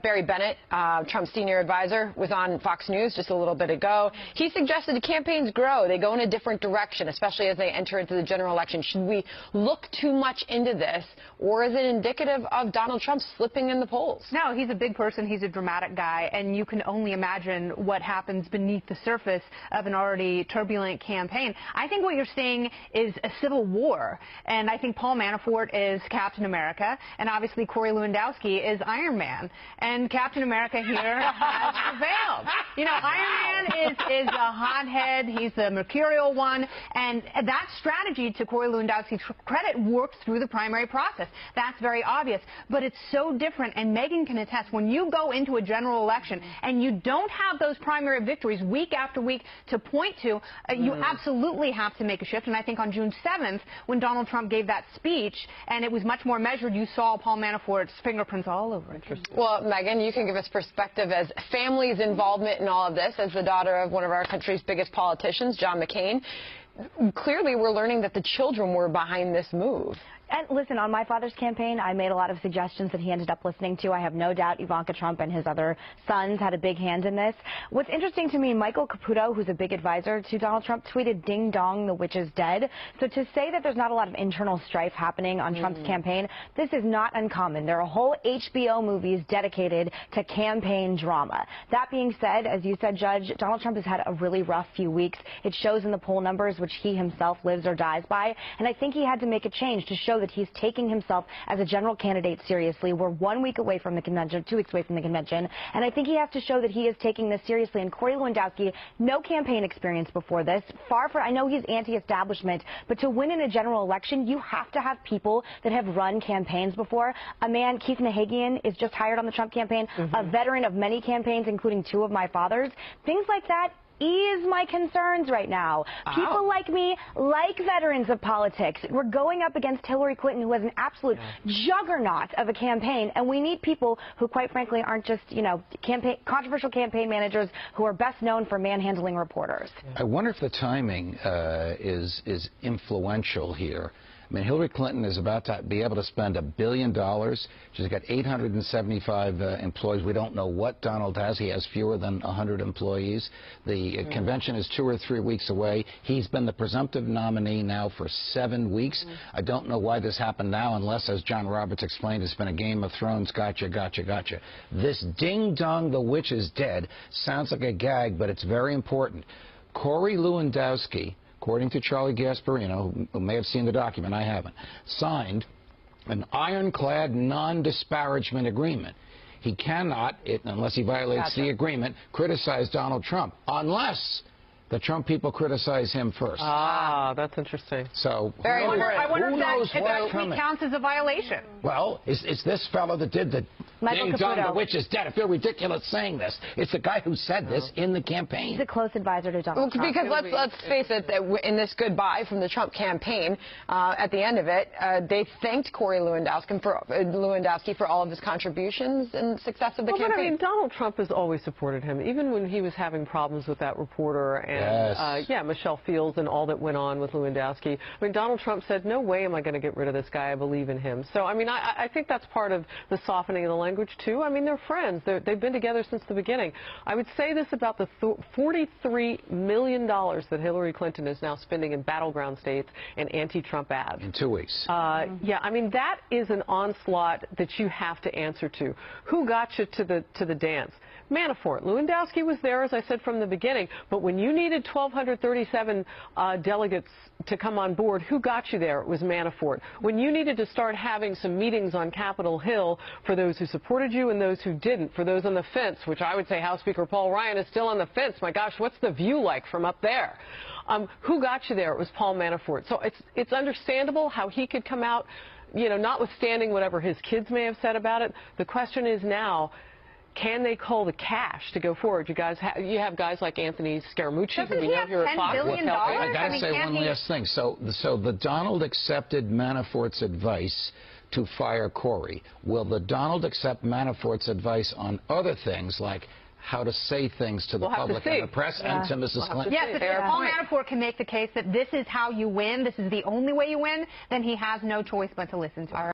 Barry Bennett, Trump's senior advisor, was on Fox News just a little bit ago. He suggested the campaigns grow. They go in a different direction, especially as they enter into the general election. Should we look too much into this, or is it indicative of Donald Trump slipping in the polls? No, he's a big person. He's a dramatic guy, and you can only imagine what happens beneath the surface of an already turbulent campaign. I think what you're seeing is a civil war, and I think Paul Manafort is Captain America, and obviously Corey Lewandowski is Iron Man, and Captain America here has prevailed. You know, Iron Man is a hothead. He's the mercurial one, and that strategy, to Corey Lewandowski's credit, worked through the primary process. That's very obvious, but it's so different, and Megan can attest, when you go into a general election and you don't have those primary victories week after week to point to, you absolutely have to make a shift. And I think on June 7th, when Donald Trump gave that speech, and it was much more measured, you saw Paul Manafort's fingerprints all over it. Well, Megan, you can give us perspective as family's involvement in all of this, as the daughter of one of our country's biggest politicians, John McCain. Clearly, we're learning that the children were behind this move. And listen, on my father's campaign, I made a lot of suggestions that he ended up listening to. I have no doubt Ivanka Trump and his other sons had a big hand in this. What's interesting to me, Michael Caputo, who's a big advisor to Donald Trump, tweeted, "Ding dong, the witch is dead." So to say that there's not a lot of internal strife happening on Trump's campaign, this is not uncommon. There are whole HBO movies dedicated to campaign drama. That being said, as you said, Judge, Donald Trump has had a really rough few weeks. It shows in the poll numbers, which he himself lives or dies by. And I think he had to make a change to show that he's taking himself as a general candidate seriously. We're 1 week away from the convention, 2 weeks away from the convention, and I think he has to show that he is taking this seriously. And Corey Lewandowski, no campaign experience before this. I know he's anti-establishment, but to win in a general election, you have to have people that have run campaigns before. A man, Keith Nahagian, is just hired on the Trump campaign, a veteran of many campaigns, including 2 of my father's. Things like that ease my concerns right now. People like me like veterans of politics. We're going up against Hillary Clinton, who has an absolute juggernaut of a campaign, and we need people who, quite frankly, aren't just, you know, controversial campaign managers who are best known for manhandling reporters. I wonder if the timing is influential here. I mean, Hillary Clinton is about to be able to spend $1 billion. She's got 875 employees. We don't know what Donald has. He has fewer than 100 employees. The convention is 2 or 3 weeks away. He's been the presumptive nominee now for 7 weeks. I don't know why this happened now, unless, as John Roberts explained, it's been a Game of Thrones gotcha, gotcha, gotcha. This ding-dong, the witch is dead, sounds like a gag, but it's very important. Corey Lewandowski, according to Charlie Gasparino, who may have seen the document, I haven't, signed an ironclad non-disparagement agreement. He cannot, unless he violates the agreement, criticize Donald Trump, unless the Trump people criticize him first. Ah, that's interesting. So I wonder if that actually counts as a violation. Well, it's this fellow that did the ding dong, the witch is dead. I feel ridiculous saying this. It's the guy who said this in the campaign. He's a close advisor to Donald Trump. Because let's face it, that in this goodbye from the Trump campaign, at the end of it, they thanked Corey Lewandowski for all of his contributions and success of the campaign. But I mean, Donald Trump has always supported him, even when he was having problems with that reporter and Michelle Fields and all that went on with Lewandowski. I mean, Donald Trump said, "No way am I going to get rid of this guy. I believe in him." So, I mean, I think that's part of the softening of the language, too. I mean, they're friends. They've been together since the beginning. I would say this about the $43 million that Hillary Clinton is now spending in battleground states and anti-Trump ads. In 2 weeks. Yeah, I mean, that is an onslaught that you have to answer to. Who got you to the dance? Manafort. Lewandowski was there, as I said from the beginning, but when you needed 1,237 delegates to come on board, who got you there? It was Manafort. When you needed to start having some meetings on Capitol Hill for those who supported you and those who didn't, for those on the fence, which I would say House Speaker Paul Ryan is still on the fence. My gosh, what's the view like from up there? Who got you there? It was Paul Manafort. So it's understandable how he could come out, you know, notwithstanding whatever his kids may have said about it. The question is now, can they call the cash to go forward? You have guys like Anthony Scaramucci, who we know here at Fox. I got to say one last thing. So the Donald accepted Manafort's advice to fire Corey. Will the Donald accept Manafort's advice on other things, like how to say things to the public and the press and to Mrs. Clinton? Yes, if Paul Manafort can make the case that this is how you win, this is the only way you win, then he has no choice but to listen to her.